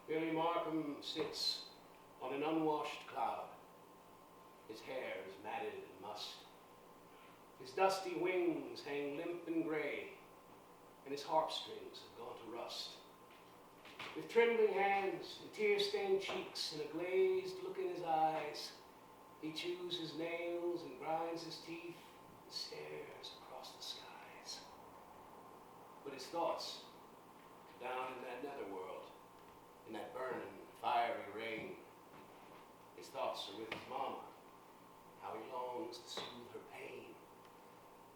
Billy Markham sits on an unwashed cloud. His hair is matted and mussed. His dusty wings hang limp and gray, and his harp strings have gone to rust. With trembling hands and tear-stained cheeks and a glazed look in his eyes, he chews his nails and grinds his teeth and stares across the skies. But his thoughts are down in that netherworld, in that burning, fiery rain. His thoughts are with his mama, how he longs to soothe her pain.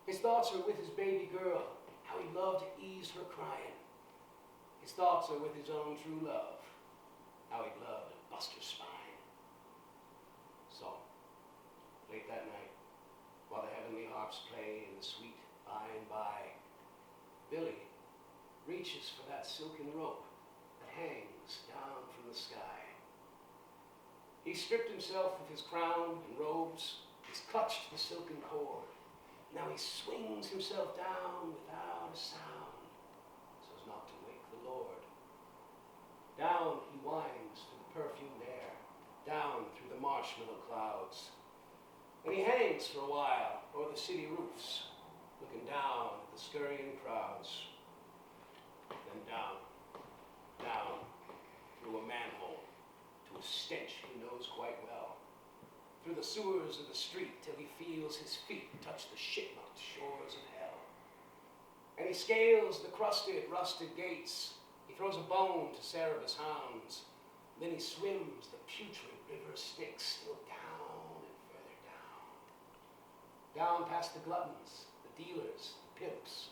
His thoughts are with his baby girl, how he loved to ease her crying. His thoughts are with his own true love, how he'd love to bust her spine. So, late that night, while the heavenly harps play in the sweet by and by, Billy reaches for that silken rope that hangs down from the sky. He stripped himself of his crown and robes, he's clutched the silken cord. Now he swings himself down without a sound, so as not to wake the Lord. Down he winds through the perfumed air, down through the marshmallow clouds. And he hangs for a while o'er the city roofs, looking down at the scurrying crowds. Then down through a manhole, to a stench he knows quite well. Through the sewers of the street till he feels his feet touch the shit-mucked shores of hell. And he scales the crusted, rusted gates. He throws a bone to Cerebus hounds. Then he swims the putrid river Styx, still down and further down. Down past the gluttons, the dealers, the pimps.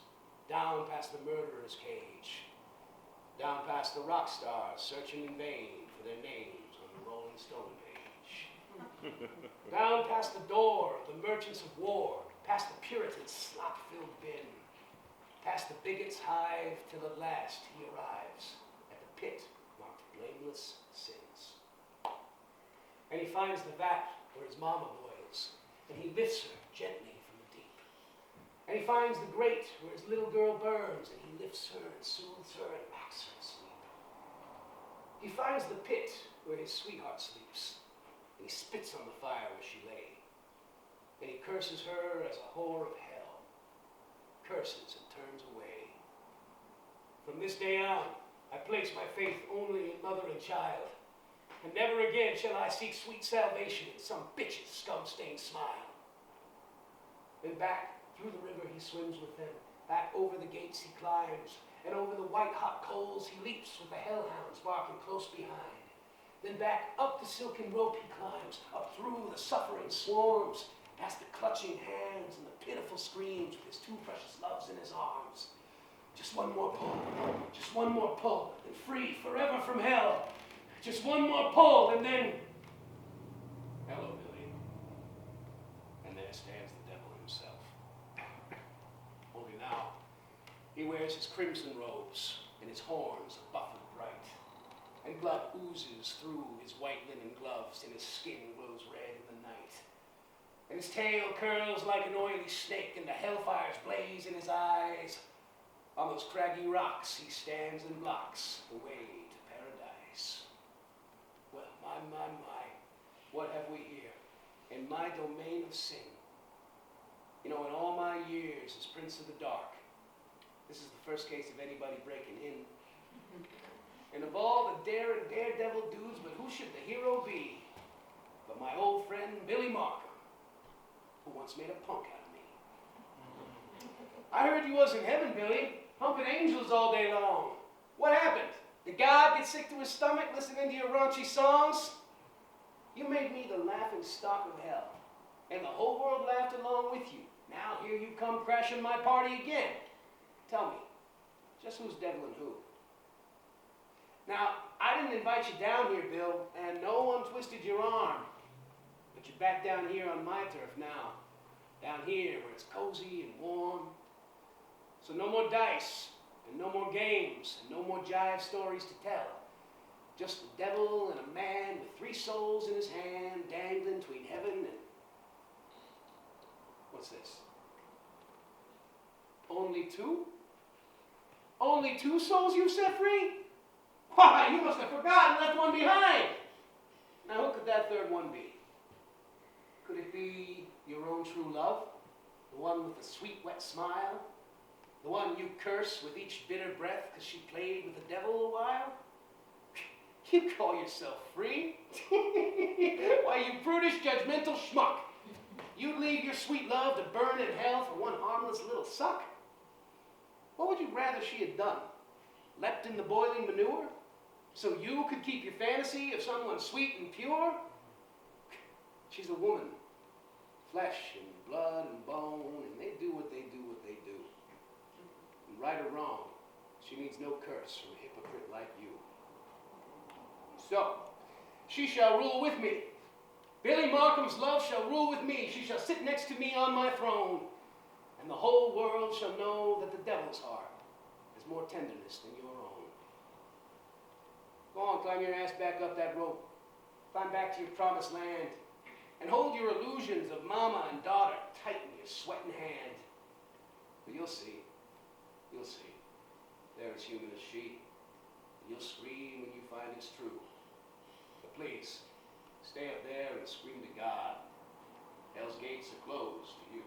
Down past the murderer's cage. Down past the rock stars searching in vain for their names on the Rolling Stone page. Down past the door of the merchants of war, past the Puritan's slop-filled bin, past the bigot's hive, till at last he arrives at the pit marked blameless sins. And he finds the vat where his mama boils, and he lifts her gently from the deep. And he finds the grate where his little girl burns, and he lifts her and soothes her and makes her sleep. He finds the pit where his sweetheart sleeps, and he spits on the fire where she lay. And he curses her as a whore of hell, curses and turns away. From this day on, I place my faith only in mother and child, and never again shall I seek sweet salvation in some bitch's scum-stained smile. Then back through the river he swims with them, back over the gates he climbs, and over the white-hot coals he leaps with the hellhounds barking close behind. Then back up the silken rope he climbs, up through the suffering swarms, past the clutching hands and the pitiful screams with his two precious loves in his arms. Just one more pull, and free forever from hell. Just one more pull, and then... Hello, Billy. And there stands the devil himself. Only now, he wears his crimson robes, and his horns are buffeted bright. And blood oozes through his white linen gloves, and his skin glows red in the night. And his tail curls like an oily snake, and the hellfires blaze in his eyes. On those craggy rocks he stands and blocks the way to paradise. Well, my, what have we here? In my domain of sin. You know, in all my years as Prince of the Dark, this is the first case of anybody breaking in. And of all the daredevil dudes, but who should the hero be but my old friend Billy Markham, who once made a punk out of me. I heard you was in heaven, Billy, humping angels all day long. What happened? Did God get sick to his stomach listening to your raunchy songs? You made me the laughing stock of hell, and the whole world laughed along with you. Now here you come crashing my party again. Tell me, just who's deviling who? Now, I didn't invite you down here, Bill, and no one twisted your arm. But you're back down here on my turf now. Down here where it's cozy and warm. So no more dice, and no more games, and no more jive stories to tell. Just the devil and a man with 3 souls in his hand, dangling between heaven and... What's this? Only 2? Only 2 souls you've set free? Why, you must have forgotten and left one behind. Now, who could that third one be? Could it be your own true love? The one with the sweet, wet smile? The one you curse with each bitter breath because she played with the devil a while? You call yourself free? Why, you brutish, judgmental schmuck. You'd leave your sweet love to burn in hell for one harmless little suck? What would you rather she had done? Leapt in the boiling manure? So you could keep your fantasy of someone sweet and pure? She's a woman. Flesh and blood and bone, and they do what they do. And right or wrong, she needs no curse from a hypocrite like you. So, she shall rule with me. Billy Markham's love shall rule with me. She shall sit next to me on my throne, and the whole world shall know that the devil's heart has more tenderness than your own. Go on, climb your ass back up that rope. Climb back to your promised land, and hold your illusions of mama and daughter tight in your sweating hand. But you'll see. They're as human as she. And you'll scream when you find it's true. But please, stay up there and scream to God. Hell's gates are closed to you.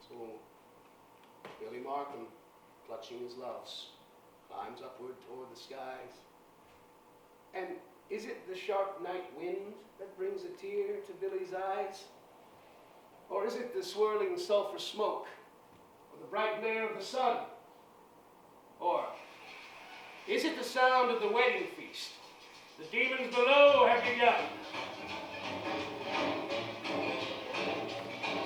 So, Billy Markham, clutching his loves, climbs upward toward the skies. And is it the sharp night wind that brings a tear to Billy's eyes? Or is it the swirling sulfur smoke, or the bright glare of the sun? Or is it the sound of the wedding feast? The demons below have begun.